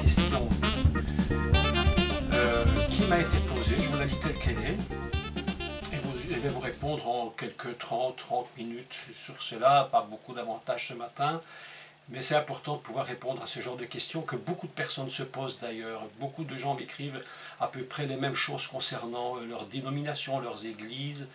question qui m'a été posée, je vous la lis telle qu'elle est, et je vais vous répondre en quelques 30 minutes sur cela, pas beaucoup d'avantages ce matin, mais c'est important de pouvoir répondre à ce genre de questions que beaucoup de personnes se posent d'ailleurs. Beaucoup de gens m'écrivent à peu près les mêmes choses concernant leur dénomination, leurs églises,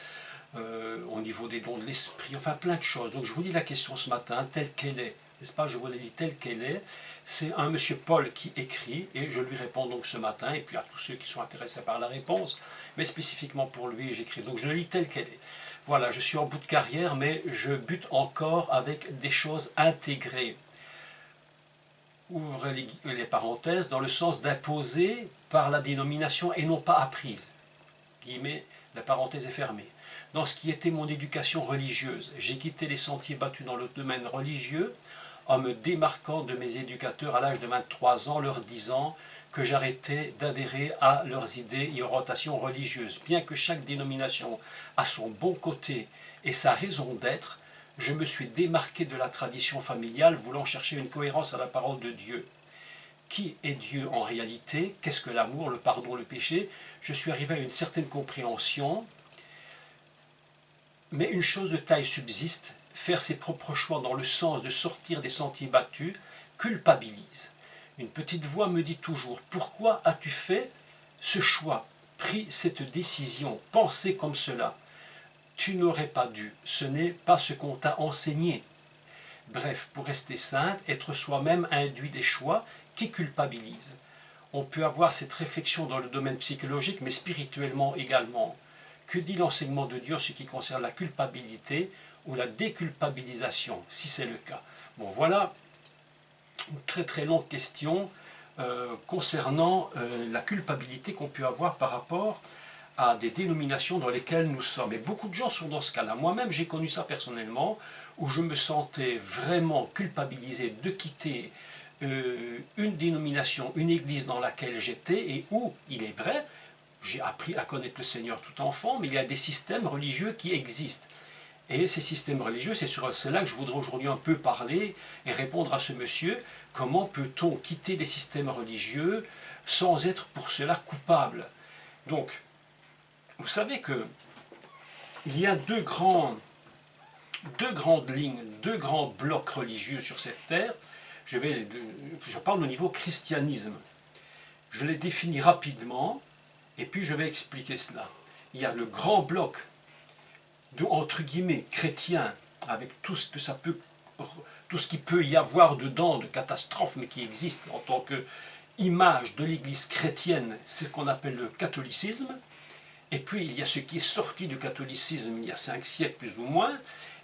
au niveau des dons de l'esprit, enfin plein de choses. Donc je vous lis la question ce matin telle qu'elle est, n'est-ce pas? Je vous la lis telle qu'elle est. C'est un monsieur Paul qui écrit et je lui réponds donc ce matin, et puis à tous ceux qui sont intéressés par la réponse, mais spécifiquement pour lui j'écris. Donc je le lis telle qu'elle est. Voilà, je suis en bout de carrière, mais je bute encore avec des choses intégrées. Ouvre les parenthèses, dans le sens d'imposer par la dénomination et non pas apprise. Guillemets, la parenthèse est fermée. Dans ce qui était mon éducation religieuse, j'ai quitté les sentiers battus dans le domaine religieux en me démarquant de mes éducateurs à l'âge de 23 ans, leur disant que j'arrêtais d'adhérer à leurs idées et orientations religieuses. Bien que chaque dénomination a son bon côté et sa raison d'être, je me suis démarqué de la tradition familiale, voulant chercher une cohérence à la parole de Dieu. Qui est Dieu en réalité? Qu'est-ce que l'amour, le pardon, le péché? Je suis arrivé à une certaine compréhension. Mais une chose de taille subsiste, faire ses propres choix dans le sens de sortir des sentiers battus culpabilise. Une petite voix me dit toujours: pourquoi as-tu fait ce choix, pris cette décision, pensé comme cela? Tu n'aurais pas dû, ce n'est pas ce qu'on t'a enseigné. Bref, pour rester simple, être soi-même induit des choix qui culpabilisent. On peut avoir cette réflexion dans le domaine psychologique, mais spirituellement également. Que dit l'enseignement de Dieu en ce qui concerne la culpabilité ou la déculpabilisation, si c'est le cas? Bon, voilà une très très longue question concernant la culpabilité qu'on peut avoir par rapport à des dénominations dans lesquelles nous sommes. Et beaucoup de gens sont dans ce cas-là. Moi-même, j'ai connu ça personnellement, où je me sentais vraiment culpabilisé de quitter une dénomination, une église dans laquelle j'étais, et où, il est vrai, j'ai appris à connaître le Seigneur tout enfant, mais il y a des systèmes religieux qui existent. Et ces systèmes religieux, c'est sur cela que je voudrais aujourd'hui un peu parler et répondre à ce monsieur. Comment peut-on quitter des systèmes religieux sans être pour cela coupable? Donc, vous savez que il y a deux grandes lignes, deux grands blocs religieux sur cette terre. Je parle au niveau christianisme. Je les définis rapidement. Et puis je vais expliquer cela. Il y a le grand bloc de, entre guillemets, chrétien, avec tout ce qu'il peut y avoir dedans de catastrophes, mais qui existe en tant qu'image de l'Église chrétienne, c'est ce qu'on appelle le catholicisme. Et puis il y a ce qui est sorti du catholicisme il y a 5 siècles plus ou moins,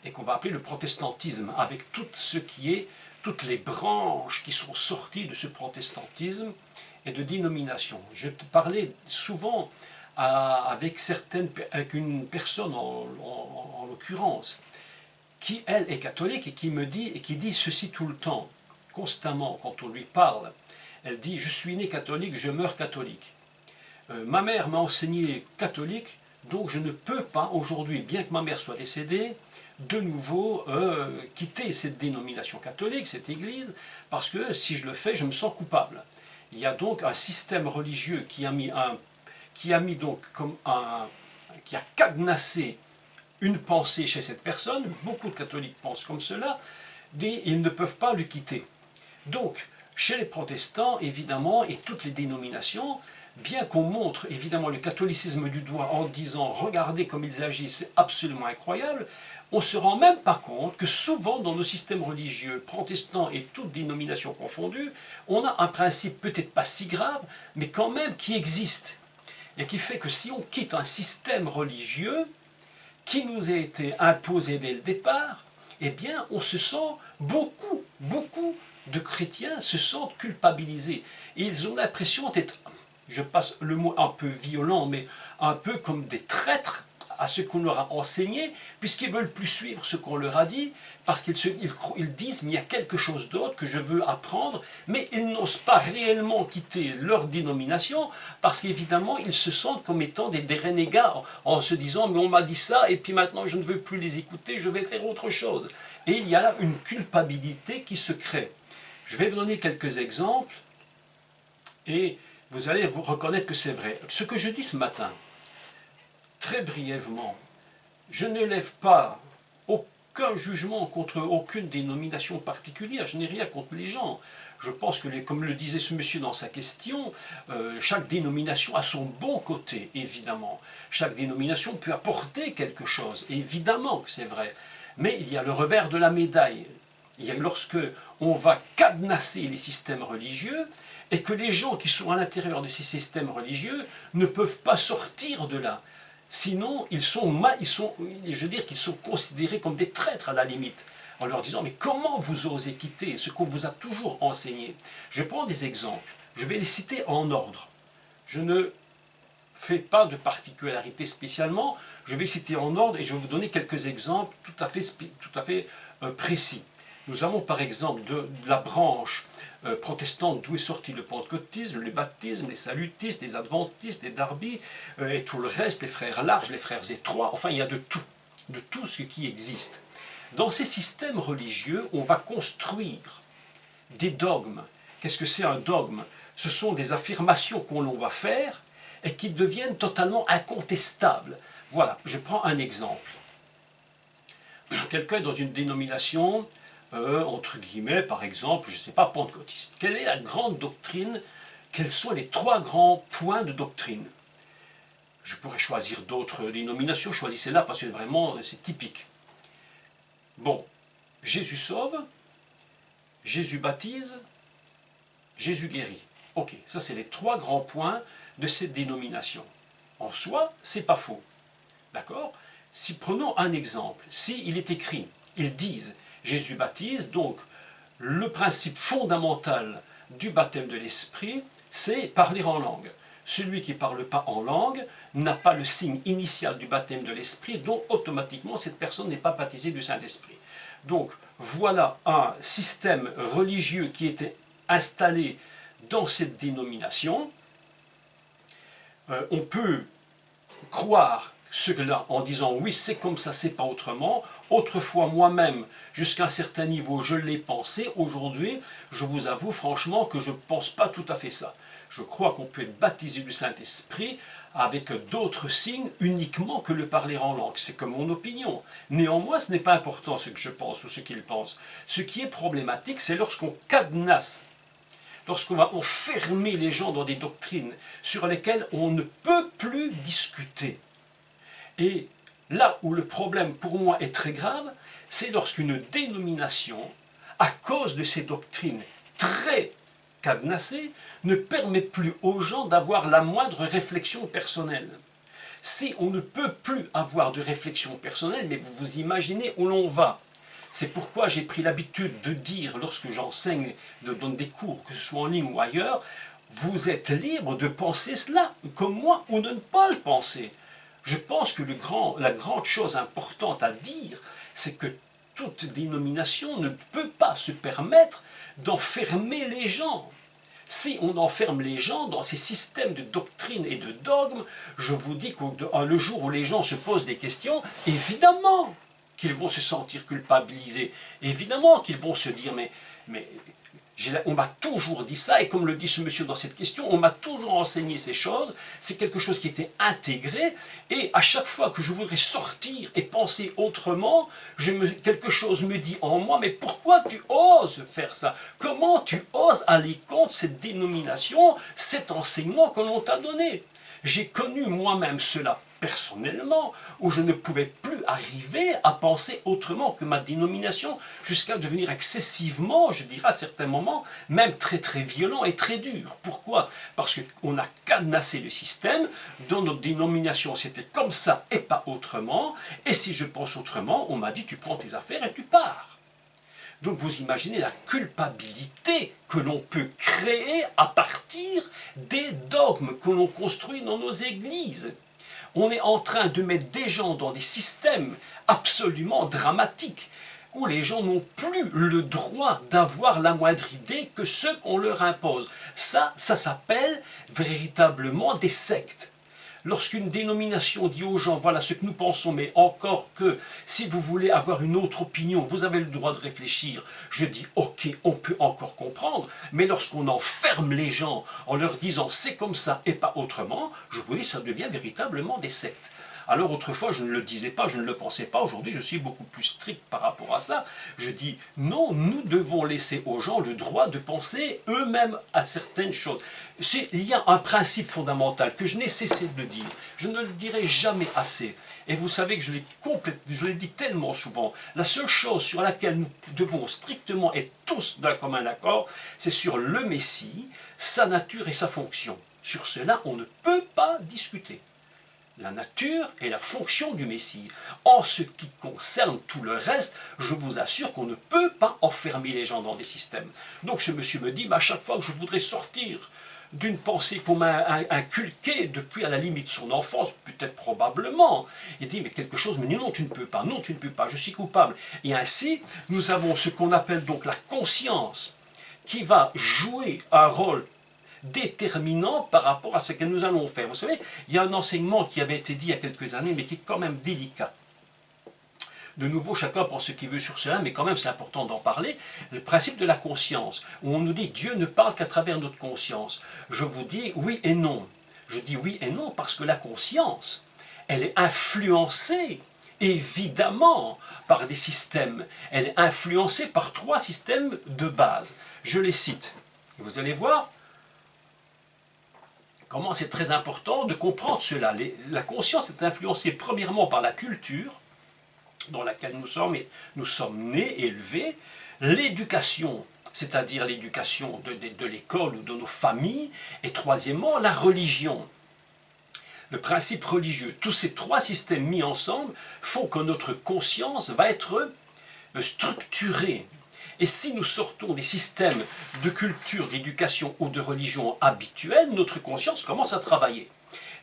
et qu'on va appeler le protestantisme, avec toutes les branches qui sont sorties de ce protestantisme, et de dénomination. Je te parlais souvent avec une personne en l'occurrence, qui elle est catholique et qui me dit, et qui dit ceci tout le temps, constamment quand on lui parle. Elle dit: je suis né catholique, je meurs catholique. Ma mère m'a enseigné catholique, donc je ne peux pas aujourd'hui, bien que ma mère soit décédée, de nouveau quitter cette dénomination catholique, cette église, parce que si je le fais, je me sens coupable. Il y a donc un système religieux qui a cadenassé une pensée chez cette personne. Beaucoup de catholiques pensent comme cela, mais ils ne peuvent pas le quitter. Donc, chez les protestants, évidemment, et toutes les dénominations, bien qu'on montre évidemment le catholicisme du doigt en disant « regardez comme ils agissent, c'est absolument incroyable », on ne se rend même pas compte que souvent dans nos systèmes religieux, protestants et toutes dénominations confondues, on a un principe peut-être pas si grave, mais quand même qui existe. Et qui fait que si on quitte un système religieux qui nous a été imposé dès le départ, eh bien on se sent, beaucoup de chrétiens se sentent culpabilisés. Et ils ont l'impression d'être, je passe le mot un peu violent, mais un peu comme des traîtres à ce qu'on leur a enseigné, puisqu'ils ne veulent plus suivre ce qu'on leur a dit, parce qu'ils disent, mais il y a quelque chose d'autre que je veux apprendre, mais ils n'osent pas réellement quitter leur dénomination, parce qu'évidemment, ils se sentent comme étant des renégats, en se disant, mais on m'a dit ça, et puis maintenant je ne veux plus les écouter, je vais faire autre chose. Et il y a là une culpabilité qui se crée. Je vais vous donner quelques exemples. Et vous allez vous reconnaître que c'est vrai. Ce que je dis ce matin, très brièvement, je ne lève pas aucun jugement contre aucune dénomination particulière, je n'ai rien contre les gens. Je pense que, comme le disait ce monsieur dans sa question, chaque dénomination a son bon côté, évidemment. Chaque dénomination peut apporter quelque chose, évidemment que c'est vrai. Mais il y a le revers de la médaille. Il y a lorsque on va cadenasser les systèmes religieux et que les gens qui sont à l'intérieur de ces systèmes religieux ne peuvent pas sortir de là. Sinon, je veux dire qu'ils sont considérés comme des traîtres à la limite, en leur disant « mais comment vous osez quitter ce qu'on vous a toujours enseigné ?» Je prends des exemples, je vais les citer en ordre. Je ne fais pas de particularité spécialement, je vais citer en ordre et je vais vous donner quelques exemples tout à fait précis. Nous avons par exemple de la branche protestante d'où est sorti le pentecôtisme, le baptisme, les salutistes, les adventistes, les darbis, et tout le reste, les frères larges, les frères étroits, enfin il y a de tout ce qui existe. Dans ces systèmes religieux, on va construire des dogmes. Qu'est-ce que c'est un dogme? Ce sont des affirmations qu'on va faire et qui deviennent totalement incontestables. Voilà, je prends un exemple. Quelqu'un est dans une dénomination entre guillemets, par exemple, je ne sais pas, pentecôtiste. Quelle est la grande doctrine? Quels sont les 3 grands points de doctrine? Je pourrais choisir d'autres dénominations, choisissez-la parce que vraiment, c'est typique. Bon, Jésus sauve, Jésus baptise, Jésus guérit. Ok, ça c'est les 3 grands points de cette dénomination. En soi, c'est pas faux. D'accord? Si prenons un exemple, s'il est écrit, ils disent Jésus baptise, donc le principe fondamental du baptême de l'Esprit, c'est parler en langue. Celui qui ne parle pas en langue n'a pas le signe initial du baptême de l'Esprit, donc automatiquement cette personne n'est pas baptisée du Saint-Esprit. Donc voilà un système religieux qui était installé dans cette dénomination. On peut croire cela en disant oui c'est comme ça, c'est pas autrement. Autrefois moi-même jusqu'à un certain niveau je l'ai pensé, aujourd'hui je vous avoue franchement que je ne pense pas tout à fait ça. Je crois qu'on peut être baptisé du Saint-Esprit avec d'autres signes uniquement que le parler en langue. C'est comme mon opinion. Néanmoins, ce n'est pas important ce que je pense ou ce qu'il pense. Ce qui est problématique, c'est lorsqu'on cadenasse, lorsqu'on va enfermer les gens dans des doctrines sur lesquelles on ne peut plus discuter. Et là où le problème pour moi est très grave, c'est lorsqu'une dénomination, à cause de ces doctrines très cadenassées, ne permet plus aux gens d'avoir la moindre réflexion personnelle. Si on ne peut plus avoir de réflexion personnelle, mais vous vous imaginez où l'on va. C'est pourquoi j'ai pris l'habitude de dire, lorsque j'enseigne, de donner des cours, que ce soit en ligne ou ailleurs, vous êtes libre de penser cela, comme moi, ou de ne pas le penser. Je pense que la grande chose importante à dire, c'est que toute dénomination ne peut pas se permettre d'enfermer les gens. Si on enferme les gens dans ces systèmes de doctrine et de dogmes, je vous dis que le jour où les gens se posent des questions, évidemment qu'ils vont se sentir culpabilisés, évidemment qu'ils vont se dire mais on m'a toujours dit ça, et comme le dit ce monsieur dans cette question, on m'a toujours enseigné ces choses, c'est quelque chose qui était intégré, et à chaque fois que je voudrais sortir et penser autrement, quelque chose me dit en moi, mais pourquoi tu oses faire ça? Comment tu oses aller contre cette dénomination, cet enseignement que l'on t'a donné? J'ai connu moi-même cela personnellement, où je ne pouvais plus arriver à penser autrement que ma dénomination, jusqu'à devenir excessivement, je dirais à certains moments, même très très violent et très dur. Pourquoi? Parce qu'on a cadenassé le système, dans notre dénomination c'était comme ça et pas autrement, et si je pense autrement, on m'a dit tu prends tes affaires et tu pars. Donc vous imaginez la culpabilité que l'on peut créer à partir des dogmes que l'on construit dans nos églises. On est en train de mettre des gens dans des systèmes absolument dramatiques, où les gens n'ont plus le droit d'avoir la moindre idée que ce qu'on leur impose. Ça s'appelle véritablement des sectes. Lorsqu'une dénomination dit aux gens, voilà ce que nous pensons, mais encore que si vous voulez avoir une autre opinion, vous avez le droit de réfléchir, je dis, ok, on peut encore comprendre, mais lorsqu'on enferme les gens en leur disant c'est comme ça et pas autrement, je vous dis, ça devient véritablement des sectes. Alors autrefois, je ne le disais pas, je ne le pensais pas. Aujourd'hui, je suis beaucoup plus strict par rapport à ça. Je dis non, nous devons laisser aux gens le droit de penser eux-mêmes à certaines choses. Il y a un principe fondamental que je n'ai cessé de dire. Je ne le dirai jamais assez. Et vous savez que je l'ai dit tellement souvent. La seule chose sur laquelle nous devons strictement être tous d'un commun accord, c'est sur le Messie, sa nature et sa fonction. Sur cela, on ne peut pas discuter. La nature et la fonction du Messie. En ce qui concerne tout le reste, je vous assure qu'on ne peut pas enfermer les gens dans des systèmes. Donc ce monsieur me dit, à chaque fois que je voudrais sortir d'une pensée qu'on m'a inculquée depuis à la limite son enfance, peut-être probablement, il dit, mais quelque chose, mais non, tu ne peux pas, non, tu ne peux pas, je suis coupable. Et ainsi, nous avons ce qu'on appelle donc la conscience, qui va jouer un rôle déterminant par rapport à ce que nous allons faire. Vous savez, il y a un enseignement qui avait été dit il y a quelques années, mais qui est quand même délicat. De nouveau, chacun pense ce qu'il veut sur cela, mais quand même c'est important d'en parler. Le principe de la conscience, où on nous dit Dieu ne parle qu'à travers notre conscience. Je vous dis oui et non. Je dis oui et non parce que la conscience, elle est influencée évidemment par des systèmes. Elle est influencée par 3 systèmes de base. Je les cite. Vous allez voir comment c'est très important de comprendre cela. La conscience est influencée premièrement par la culture dans laquelle nous sommes nés, élevés, l'éducation, c'est-à-dire l'éducation de l'école ou de nos familles, et troisièmement la religion. Le principe religieux, tous ces 3 systèmes mis ensemble font que notre conscience va être structurée. Et si nous sortons des systèmes de culture, d'éducation ou de religion habituels, notre conscience commence à travailler.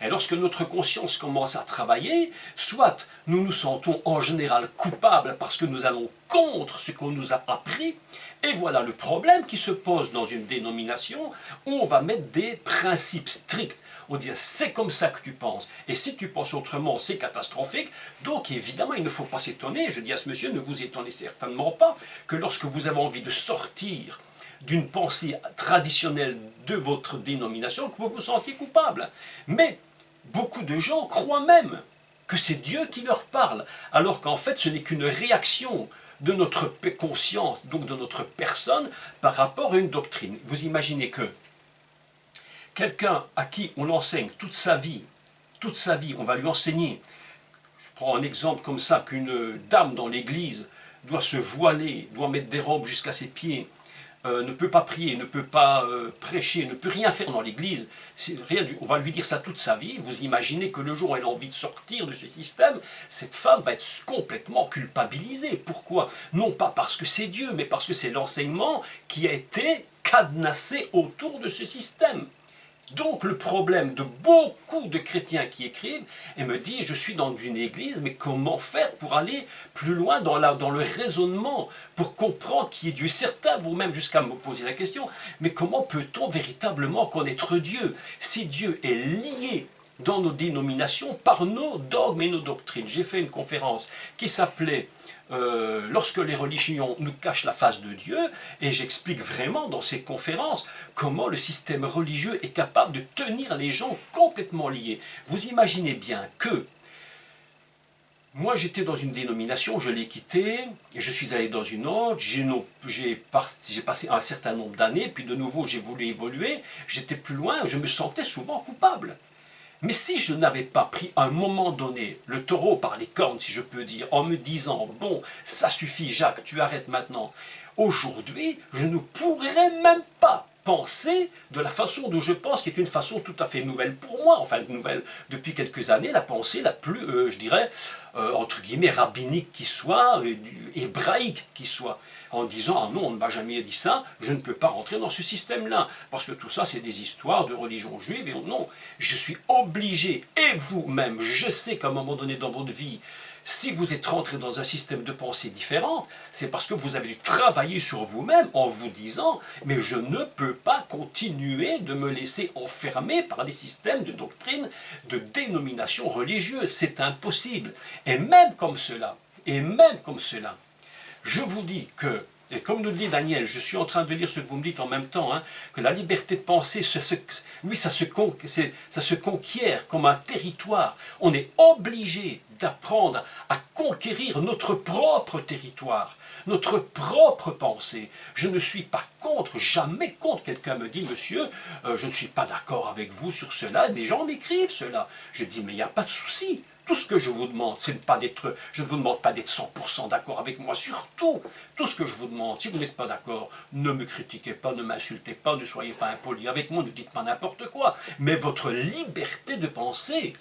Et lorsque notre conscience commence à travailler, soit nous nous sentons en général coupables parce que nous allons contre ce qu'on nous a appris, et voilà le problème qui se pose dans une dénomination où on va mettre des principes stricts. On dit c'est comme ça que tu penses, et si tu penses autrement, c'est catastrophique. Donc évidemment, il ne faut pas s'étonner, je dis à ce monsieur, ne vous étonnez certainement pas, que lorsque vous avez envie de sortir d'une pensée traditionnelle de votre dénomination, que vous vous sentiez coupable. Mais beaucoup de gens croient même que c'est Dieu qui leur parle, alors qu'en fait ce n'est qu'une réaction de notre conscience, donc de notre personne, par rapport à une doctrine. Vous imaginez que quelqu'un à qui on enseigne toute sa vie, on va lui enseigner, je prends un exemple comme ça, qu'une dame dans l'église doit se voiler, doit mettre des robes jusqu'à ses pieds, ne peut pas prier, ne peut pas prêcher, ne peut rien faire dans l'église, on va lui dire ça toute sa vie. Vous imaginez que le jour où elle a envie de sortir de ce système, cette femme va être complètement culpabilisée. Pourquoi? Non pas parce que c'est Dieu, mais parce que c'est l'enseignement qui a été cadenassé autour de ce système. Donc le problème de beaucoup de chrétiens qui écrivent et me disent je suis dans une église, mais comment faire pour aller plus loin dans le raisonnement, pour comprendre qui est Dieu? Certains vous-même jusqu'à me poser la question, mais comment peut-on véritablement connaître Dieu si Dieu est lié dans nos dénominations par nos dogmes et nos doctrines? J'ai fait une conférence qui s'appelait lorsque les religions nous cachent la face de Dieu, et j'explique vraiment dans ces conférences comment le système religieux est capable de tenir les gens complètement liés. Vous imaginez bien que moi j'étais dans une dénomination, je l'ai quittée, et je suis allé dans une autre, j'ai passé un certain nombre d'années, puis de nouveau j'ai voulu évoluer, j'étais plus loin, je me sentais souvent coupable. Mais si je n'avais pas pris à un moment donné le taureau par les cornes, si je peux dire, en me disant « Bon, ça suffit Jacques, tu arrêtes maintenant », aujourd'hui, je ne pourrais même pas penser de la façon dont je pense, qui est une façon tout à fait nouvelle pour moi, enfin nouvelle depuis quelques années, la pensée la plus, je dirais, entre guillemets, rabbinique qui soit, hébraïque qui soit, en disant « Ah non, on ne m'a jamais dit ça, je ne peux pas rentrer dans ce système-là, parce que tout ça c'est des histoires de religion juive, et non, je suis obligé, et vous-même, je sais qu'à un moment donné dans votre vie, Si vous êtes rentré dans un système de pensée différent, c'est parce que vous avez dû travailler sur vous-même en vous disant « mais je ne peux pas continuer de me laisser enfermer par des systèmes de doctrine, de dénomination religieuse, c'est impossible. » Et même comme cela, je vous dis que, et comme nous le dit Daniel, je suis en train de lire ce que vous me dites en même temps, hein, que la liberté de penser, oui, ça se conquiert comme un territoire. On est obligé d'apprendre à conquérir notre propre territoire, notre propre pensée. Je ne suis pas contre, jamais contre. Quelqu'un me dit, monsieur, je ne suis pas d'accord avec vous sur cela. Des gens m'écrivent cela. Je dis, mais il n'y a pas de souci. Tout ce que je vous demande, c'est je ne vous demande pas d'être 100% d'accord avec moi, surtout. Tout ce que je vous demande, si vous n'êtes pas d'accord, ne me critiquez pas, ne m'insultez pas, ne soyez pas impoli avec moi, ne dites pas n'importe quoi. Mais votre liberté de penser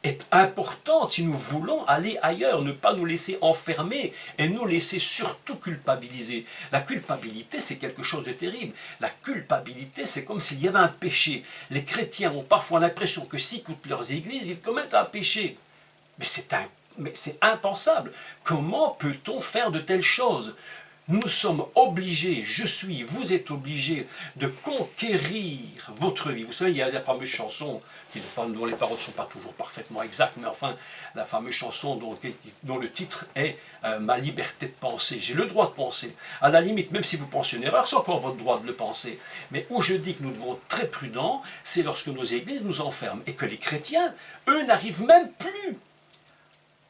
est importante si nous voulons aller ailleurs, ne pas nous laisser enfermer et nous laisser surtout culpabiliser. La culpabilité, c'est quelque chose de terrible. La culpabilité, c'est comme s'il y avait un péché. Les chrétiens ont parfois l'impression que s'ils quittent leurs églises, ils commettent un péché. Mais c'est impensable. Comment peut-on faire de telles choses? Nous sommes obligés, vous êtes obligés de conquérir votre vie. Vous savez, il y a la fameuse chanson, dont les paroles ne sont pas toujours parfaitement exactes, mais enfin, la fameuse chanson dont le titre est Ma liberté de penser. J'ai le droit de penser. À la limite, même si vous pensez une erreur, c'est encore votre droit de le penser. Mais où je dis que nous devons être très prudents, c'est lorsque nos églises nous enferment et que les chrétiens, eux, n'arrivent même plus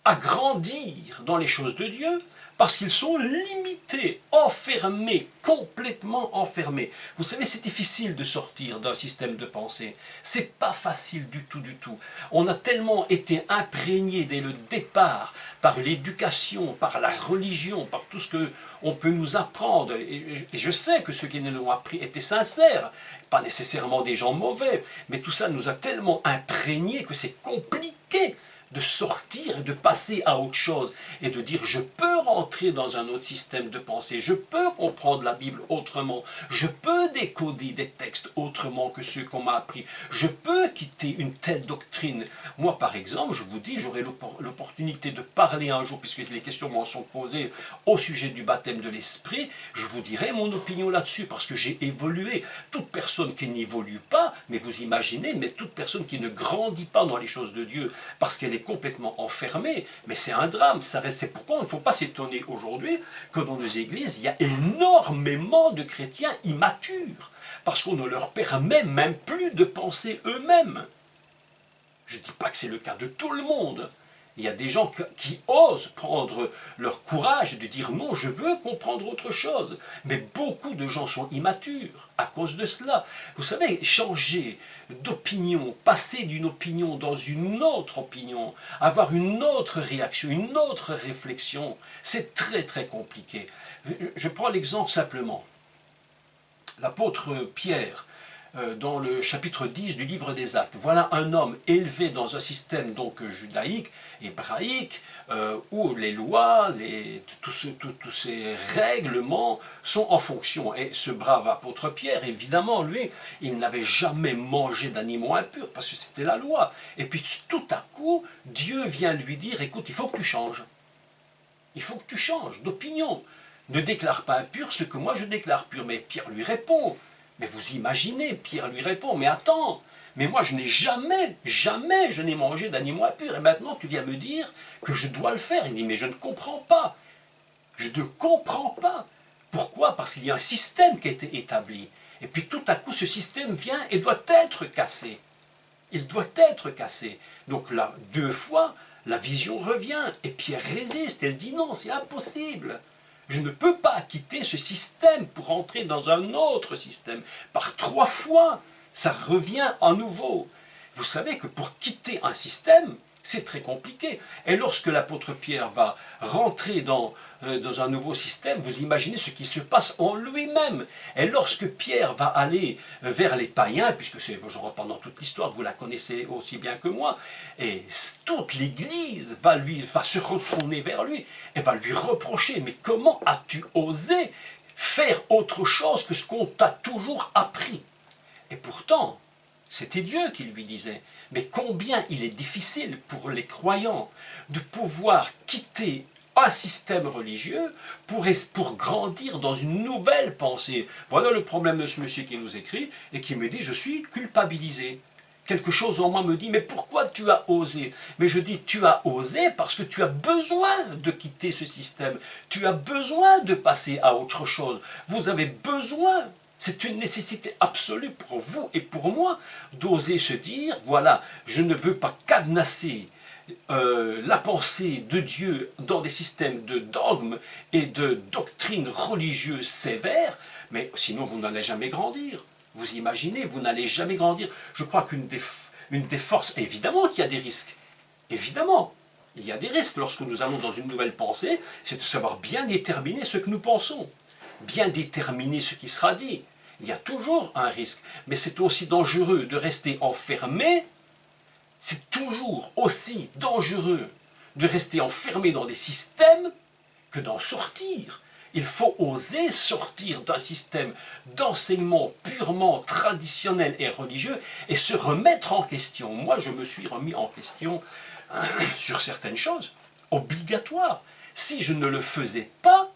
à grandir dans les choses de Dieu parce qu'ils sont limités, enfermés, complètement enfermés. Vous savez, c'est difficile de sortir d'un système de pensée. C'est pas facile du tout, du tout. On a tellement été imprégné dès le départ par l'éducation, par la religion, par tout ce qu'on peut nous apprendre. Et je sais que ceux qui nous l'ont appris étaient sincères, pas nécessairement des gens mauvais, mais tout ça nous a tellement imprégnés que c'est compliqué de sortir et de passer à autre chose et de dire je peux rentrer dans un autre système de pensée, je peux comprendre la Bible autrement, je peux décoder des textes autrement que ceux qu'on m'a appris, je peux quitter une telle doctrine. Moi par exemple, je vous dis, j'aurai l'opportunité de parler un jour, puisque les questions m'en sont posées au sujet du baptême de l'Esprit, je vous dirai mon opinion là-dessus, parce que j'ai évolué. Toute personne qui n'évolue pas, mais vous imaginez, mais toute personne qui ne grandit pas dans les choses de Dieu, parce qu'elle est complètement enfermée, mais c'est un drame. C'est pourquoi il ne faut pas s'étonner aujourd'hui que dans nos églises, il y a énormément de chrétiens immatures, parce qu'on ne leur permet même plus de penser eux-mêmes. Je ne dis pas que c'est le cas de tout le monde. Il y a des gens qui osent prendre leur courage de dire non, je veux comprendre autre chose. Mais beaucoup de gens sont immatures à cause de cela. Vous savez, changer d'opinion, passer d'une opinion dans une autre opinion, avoir une autre réaction, une autre réflexion, c'est très très compliqué. Je prends l'exemple simplement. L'apôtre Pierre, dans le chapitre 10 du livre des Actes. Voilà un homme élevé dans un système donc judaïque, hébraïque, où les lois, tous ces règlements sont en fonction. Et ce brave apôtre Pierre, évidemment, lui, il n'avait jamais mangé d'animaux impurs, parce que c'était la loi. Et puis tout à coup, Dieu vient lui dire, écoute, il faut que tu changes. Il faut que tu changes d'opinion. Ne déclare pas impur ce que moi je déclare pur. Mais Pierre lui répond, mais vous imaginez, Pierre lui répond, mais attends, mais moi je n'ai jamais, je n'ai mangé d'animaux impurs, et maintenant tu viens me dire que je dois le faire. Il dit, mais je ne comprends pas, je ne comprends pas. Pourquoi? Parce qu'il y a un système qui a été établi, et puis tout à coup ce système vient et doit être cassé. Il doit être cassé. Donc là, 2 fois, la vision revient, et Pierre résiste, elle dit non, c'est impossible. Je ne peux pas quitter ce système pour entrer dans un autre système. Par 3 fois, ça revient à nouveau. Vous savez que pour quitter un système, c'est très compliqué. Et lorsque l'apôtre Pierre va rentrer dans un nouveau système, vous imaginez ce qui se passe en lui-même. Et lorsque Pierre va aller vers les païens, puisque je reprends dans toute l'histoire, vous la connaissez aussi bien que moi, et toute l'Église va se retourner vers lui et va lui reprocher, mais comment as-tu osé faire autre chose que ce qu'on t'a toujours appris? Et pourtant, C'était Dieu qui lui disait. Mais combien il est difficile pour les croyants de pouvoir quitter un système religieux pour grandir dans une nouvelle pensée. Voilà le problème de ce monsieur qui nous écrit et qui me dit « Je suis culpabilisé ». Quelque chose en moi me dit « Mais pourquoi tu as osé ?» Mais je dis « Tu as osé parce que tu as besoin de quitter ce système. Tu as besoin de passer à autre chose. Vous avez besoin. C'est une nécessité absolue pour vous et pour moi d'oser se dire « Voilà, je ne veux pas cadenasser la pensée de Dieu dans des systèmes de dogmes et de doctrines religieuses sévères, mais sinon vous n'allez jamais grandir. Vous imaginez, vous n'allez jamais grandir. Je crois qu'une des forces, évidemment qu'il y a des risques, évidemment, il y a des risques lorsque nous allons dans une nouvelle pensée, c'est de savoir bien déterminer ce que nous pensons, bien déterminer ce qui sera dit. Il y a toujours un risque, mais c'est aussi dangereux de rester enfermé. C'est toujours aussi dangereux de rester enfermé dans des systèmes que d'en sortir. Il faut oser sortir d'un système d'enseignement purement traditionnel et religieux et se remettre en question. Moi, je me suis remis en question sur certaines choses obligatoires. Si je ne le faisais pas,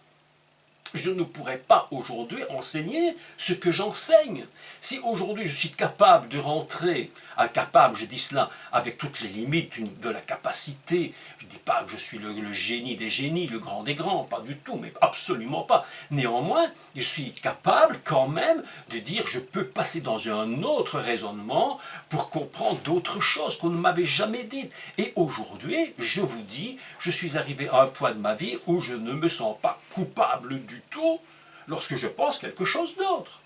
je ne pourrais pas aujourd'hui enseigner ce que j'enseigne. Si aujourd'hui je suis capable de rentrer, incapable, je dis cela avec toutes les limites de la capacité, je ne dis pas que je suis le génie des génies, le grand des grands, pas du tout, mais absolument pas. Néanmoins, je suis capable quand même de dire je peux passer dans un autre raisonnement pour comprendre d'autres choses qu'on ne m'avait jamais dites. Et aujourd'hui, je vous dis, je suis arrivé à un point de ma vie où je ne me sens pas coupable du tout lorsque je pense quelque chose d'autre.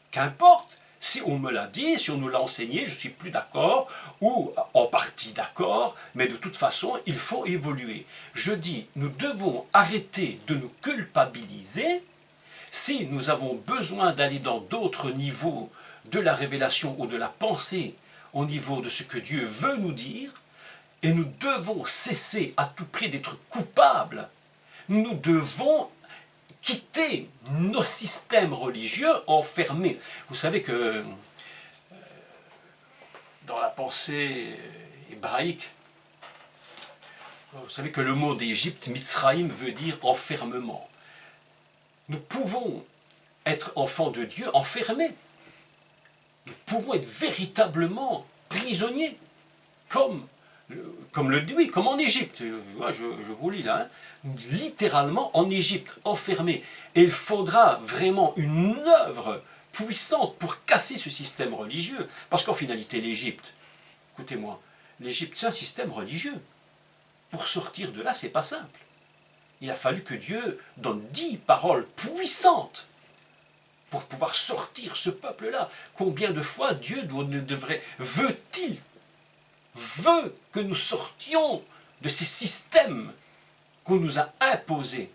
Qu'importe, si on me l'a dit, si on nous l'a enseigné, je suis plus d'accord, ou en partie d'accord, mais de toute façon, il faut évoluer. Je dis, nous devons arrêter de nous culpabiliser si nous avons besoin d'aller dans d'autres niveaux de la révélation ou de la pensée, au niveau de ce que Dieu veut nous dire, et nous devons cesser à tout prix d'être coupables. Nous devons quitter nos systèmes religieux enfermés. Vous savez que dans la pensée hébraïque, vous savez que le mot d'Égypte, Mitzraïm, veut dire enfermement. Nous pouvons être enfants de Dieu enfermés. Nous pouvons être véritablement prisonniers, comme en Égypte. Je vous lis là, littéralement en Égypte, enfermé. Et il faudra vraiment une œuvre puissante pour casser ce système religieux. Parce qu'en finalité, l'Égypte, écoutez-moi, l'Égypte, c'est un système religieux. Pour sortir de là, c'est pas simple. Il a fallu que Dieu donne 10 paroles puissantes pour pouvoir sortir ce peuple-là. Combien de fois Dieu veut-il que nous sortions de ces systèmes qu'on nous a imposés,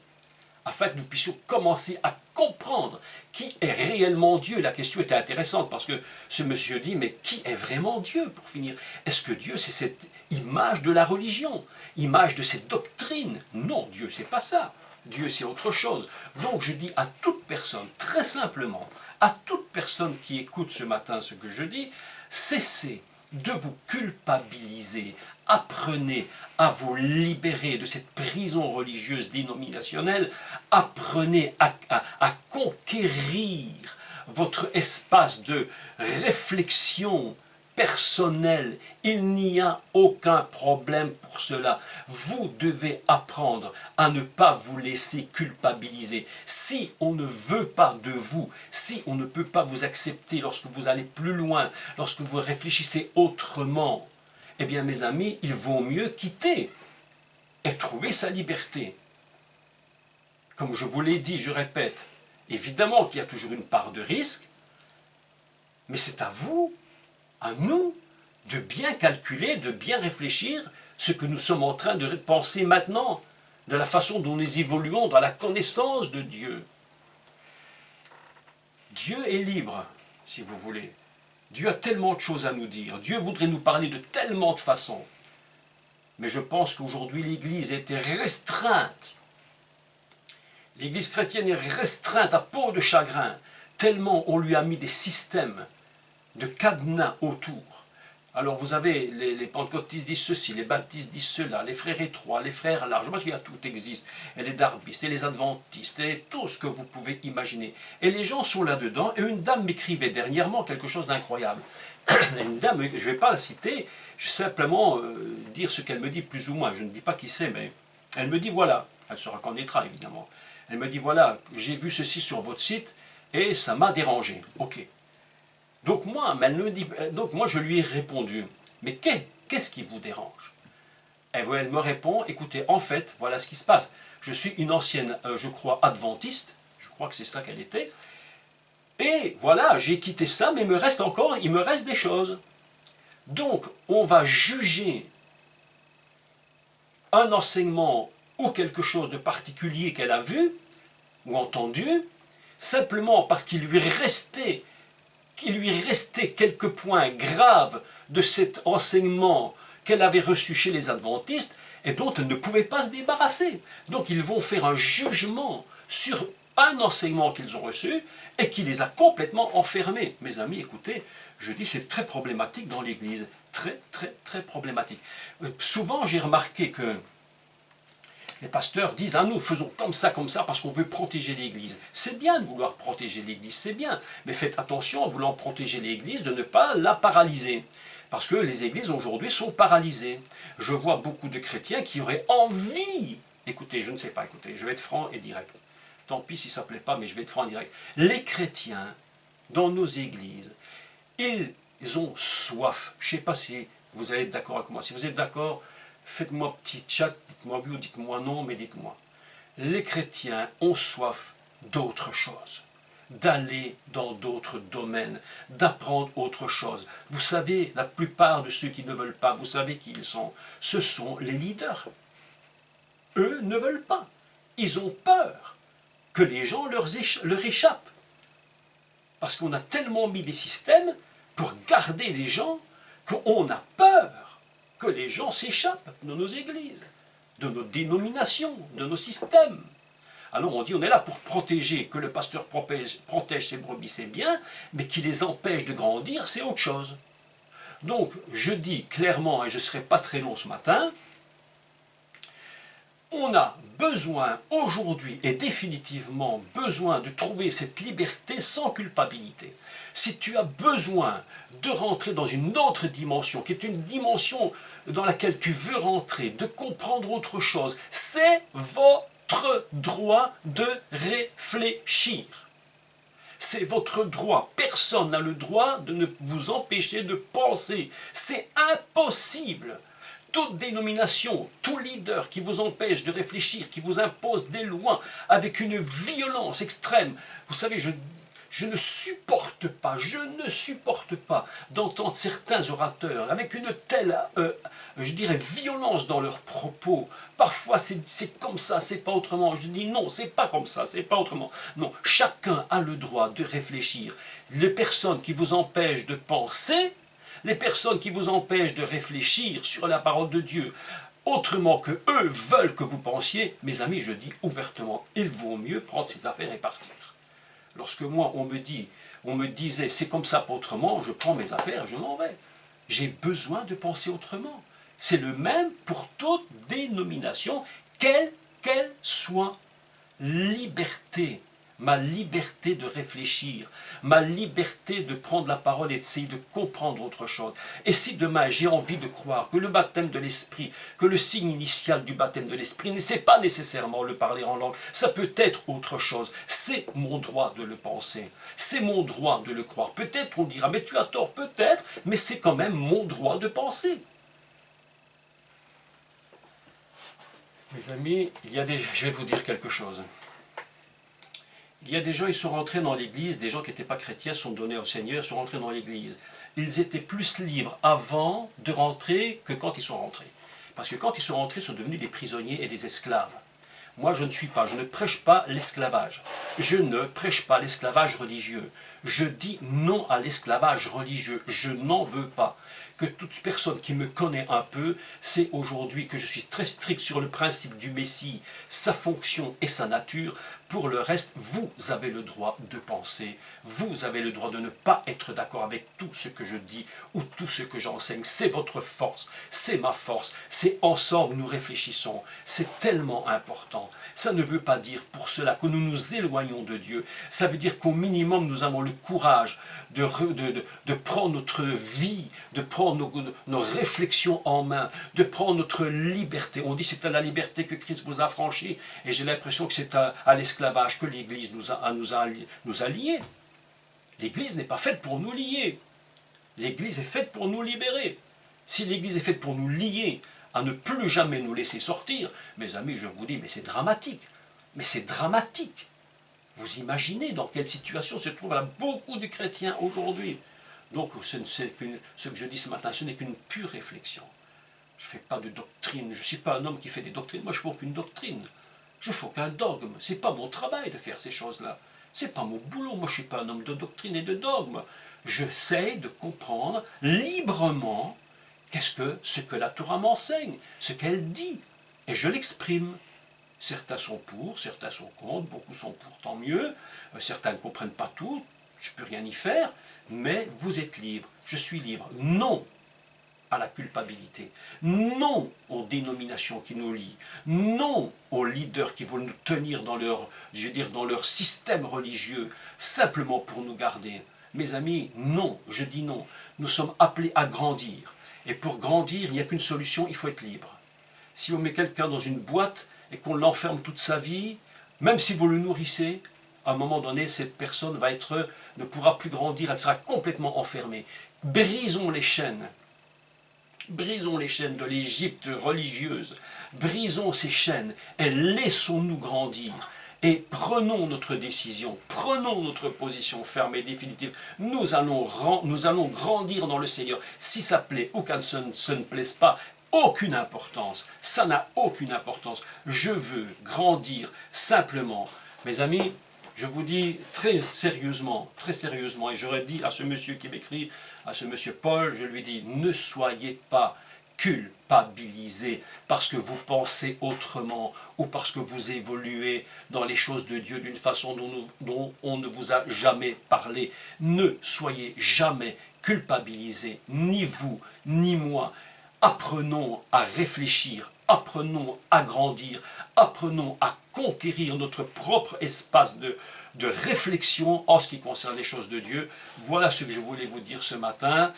afin que nous puissions commencer à comprendre qui est réellement Dieu. La question était intéressante parce que ce monsieur dit, mais qui est vraiment Dieu pour finir? Est-ce que Dieu c'est cette image de la religion, image de cette doctrine? Non, Dieu c'est pas ça. Dieu c'est autre chose. Donc je dis à toute personne, très simplement, à toute personne qui écoute ce matin ce que je dis, cessez de vous culpabiliser, apprenez à vous libérer de cette prison religieuse dénominationnelle, apprenez à conquérir votre espace de réflexion personnelle. Il n'y a aucun problème pour cela. Vous devez apprendre à ne pas vous laisser culpabiliser. Si on ne veut pas de vous, si on ne peut pas vous accepter lorsque vous allez plus loin, lorsque vous réfléchissez autrement, eh bien mes amis, il vaut mieux quitter et trouver sa liberté. Comme je vous l'ai dit, je répète, évidemment qu'il y a toujours une part de risque, mais c'est à vous, à nous, de bien calculer, de bien réfléchir ce que nous sommes en train de penser maintenant, de la façon dont nous évoluons dans la connaissance de Dieu. Dieu est libre, si vous voulez. Dieu a tellement de choses à nous dire. Dieu voudrait nous parler de tellement de façons. Mais je pense qu'aujourd'hui, l'Église a été restreinte. L'Église chrétienne est restreinte à peau de chagrin, tellement on lui a mis des systèmes de cadenas autour. Alors vous avez les pentecôtistes disent ceci, les baptistes disent cela, les frères étroits, les frères larges, parce qu'il y a tout existe, et les darbistes, et les adventistes, et tout ce que vous pouvez imaginer. Et les gens sont là-dedans, et une dame m'écrivait dernièrement quelque chose d'incroyable. Une dame, je ne vais pas la citer, je vais simplement dire ce qu'elle me dit plus ou moins, je ne dis pas qui c'est, mais elle me dit voilà, elle se reconnaîtra évidemment, elle me dit voilà, j'ai vu ceci sur votre site, et ça m'a dérangé, ok. Donc moi, je lui ai répondu, mais qu'est-ce qui vous dérange? Elle me répond, écoutez, en fait, voilà ce qui se passe. Je suis une ancienne, je crois, adventiste, je crois que c'est ça qu'elle était, et voilà, j'ai quitté ça, mais il me reste des choses. Donc, on va juger un enseignement ou quelque chose de particulier qu'elle a vu ou entendu, simplement parce qu'il lui restait quelques points graves de cet enseignement qu'elle avait reçu chez les adventistes et dont elle ne pouvait pas se débarrasser. Donc ils vont faire un jugement sur un enseignement qu'ils ont reçu et qui les a complètement enfermés. Mes amis, écoutez, je dis c'est très problématique dans l'Église, très très très problématique. Souvent j'ai remarqué que les pasteurs disent « Ah, nous faisons comme ça, parce qu'on veut protéger l'Église. » C'est bien de vouloir protéger l'Église, c'est bien. Mais faites attention, en voulant protéger l'Église, de ne pas la paralyser. Parce que les églises aujourd'hui sont paralysées. Je vois beaucoup de chrétiens qui auraient envie... Écoutez, je ne sais pas, écoutez, je vais être franc et direct. Tant pis si ça ne plaît pas, mais je vais être franc et direct. Les chrétiens, dans nos églises, ils ont soif. Je ne sais pas si vous allez être d'accord avec moi. Si vous êtes d'accord... Faites-moi petit chat, dites-moi oui ou dites-moi non, mais dites-moi. Les chrétiens ont soif d'autre chose, d'aller dans d'autres domaines, d'apprendre autre chose. Vous savez, la plupart de ceux qui ne veulent pas, vous savez qui ils sont. Ce sont les leaders. Eux ne veulent pas. Ils ont peur que les gens leur échappent. Parce qu'on a tellement mis des systèmes pour garder les gens qu'on a peur que les gens s'échappent de nos églises, de nos dénominations, de nos systèmes. Alors on dit on est là pour protéger, que le pasteur protège ses brebis, c'est bien, mais qui les empêche de grandir, c'est autre chose. Donc je dis clairement, et je ne serai pas très long ce matin, on a besoin aujourd'hui et définitivement besoin de trouver cette liberté sans culpabilité. Si tu as besoin de rentrer dans une autre dimension, qui est une dimension dans laquelle tu veux rentrer, de comprendre autre chose, c'est votre droit de réfléchir. C'est votre droit. Personne n'a le droit de ne vous empêcher de penser. C'est impossible. Toute dénomination, tout leader qui vous empêche de réfléchir, qui vous impose des lois avec une violence extrême. Vous savez, je ne supporte pas d'entendre certains orateurs avec une telle, je dirais, violence dans leurs propos. Parfois, c'est comme ça, c'est pas autrement. Je dis non, c'est pas comme ça, c'est pas autrement. Non, chacun a le droit de réfléchir. Les personnes qui vous empêchent de penser, les personnes qui vous empêchent de réfléchir sur la parole de Dieu, autrement que eux veulent que vous pensiez, mes amis, je dis ouvertement, il vaut mieux prendre ses affaires et partir. Lorsque moi, on me disait, c'est comme ça, pas autrement, je prends mes affaires et je m'en vais. J'ai besoin de penser autrement. C'est le même pour toute dénomination, quelle qu'elle soit. Liberté, ma liberté de réfléchir, ma liberté de prendre la parole et d'essayer de comprendre autre chose. Et si demain j'ai envie de croire que le baptême de l'esprit, que le signe initial du baptême de l'esprit, ce n'est pas nécessairement le parler en langue, ça peut être autre chose. C'est mon droit de le penser, c'est mon droit de le croire. Peut-être on dira, mais tu as tort, peut-être, mais c'est quand même mon droit de penser. Mes amis, je vais vous dire quelque chose. Il y a des gens, ils sont rentrés dans l'église, des gens qui n'étaient pas chrétiens sont donnés au Seigneur, sont rentrés dans l'église. Ils étaient plus libres avant de rentrer que quand ils sont rentrés. Parce que quand ils sont rentrés, ils sont devenus des prisonniers et des esclaves. Moi, je ne prêche pas l'esclavage. Je ne prêche pas l'esclavage religieux. Je dis non à l'esclavage religieux. Je n'en veux pas. Que toute personne qui me connaît un peu sait aujourd'hui que je suis très strict sur le principe du Messie, sa fonction et sa nature. Pour le reste, vous avez le droit de penser, vous avez le droit de ne pas être d'accord avec tout ce que je dis ou tout ce que j'enseigne. C'est votre force, c'est ma force, c'est ensemble nous réfléchissons. C'est tellement important. Ça ne veut pas dire pour cela que nous nous éloignons de Dieu. Ça veut dire qu'au minimum, nous avons le courage de prendre notre vie, de prendre nos réflexions en main, de prendre notre liberté. On dit que c'est à la liberté que Christ vous a franchi, et j'ai l'impression que c'est à l'esclavage que l'Église nous a liés. L'Église n'est pas faite pour nous lier. L'Église est faite pour nous libérer. Si l'Église est faite pour nous lier, à ne plus jamais nous laisser sortir, mes amis, je vous dis, mais c'est dramatique. Mais c'est dramatique. Vous imaginez dans quelle situation se trouvent beaucoup de chrétiens aujourd'hui. Donc, ce que je dis ce matin, ce n'est qu'une pure réflexion. Je ne fais pas de doctrine, je ne suis pas un homme qui fait des doctrines, moi je ne fais aucune doctrine. Je ne fais aucun dogme, ce n'est pas mon travail de faire ces choses-là. Ce n'est pas mon boulot, moi je ne suis pas un homme de doctrine et de dogme. J'essaie de comprendre librement ce que la Torah m'enseigne, ce qu'elle dit, et je l'exprime. Certains sont pour, certains sont contre, beaucoup sont pour, tant mieux. Certains ne comprennent pas tout, je ne peux rien y faire, mais vous êtes libre, je suis libre. Non à la culpabilité, non aux dénominations qui nous lient, non aux leaders qui veulent nous tenir dans leur système religieux, simplement pour nous garder. Mes amis, non, je dis non. Nous sommes appelés à grandir. Et pour grandir, il n'y a qu'une solution, il faut être libre. Si on met quelqu'un dans une boîte et qu'on l'enferme toute sa vie, même si vous le nourrissez, à un moment donné, cette personne ne pourra plus grandir, elle sera complètement enfermée. Brisons les chaînes. Brisons les chaînes de l'Égypte religieuse. Brisons ces chaînes et laissons-nous grandir. Et prenons notre décision, prenons notre position ferme et définitive. Nous allons grandir dans le Seigneur. Si ça plaît ou que ça ne plaise pas, aucune importance. Ça n'a aucune importance. Je veux grandir simplement. Mes amis, je vous dis très sérieusement, et j'aurais dit à ce monsieur qui m'écrit, à ce monsieur Paul, je lui dis, ne soyez pas culpabilisé parce que vous pensez autrement ou parce que vous évoluez dans les choses de Dieu d'une façon dont on ne vous a jamais parlé. Ne soyez jamais culpabilisé, ni vous, ni moi. Apprenons à réfléchir, apprenons à grandir, apprenons à conquérir notre propre espace de réflexion en ce qui concerne les choses de Dieu. Voilà ce que je voulais vous dire ce matin.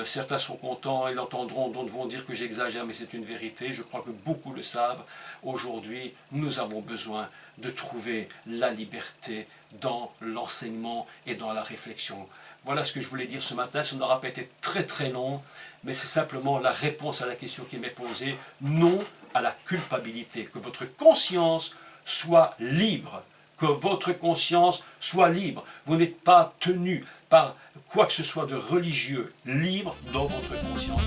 Certains sont contents et l'entendront, d'autres vont dire que j'exagère, mais c'est une vérité. Je crois que beaucoup le savent. Aujourd'hui, nous avons besoin de trouver la liberté dans l'enseignement et dans la réflexion. Voilà ce que je voulais dire ce matin. Ça n'aura pas été très très long, mais c'est simplement la réponse à la question qui m'est posée. Non à la culpabilité. Que votre conscience soit libre. Que votre conscience soit libre. Vous n'êtes pas tenu par quoi que ce soit de religieux, libre dans votre conscience.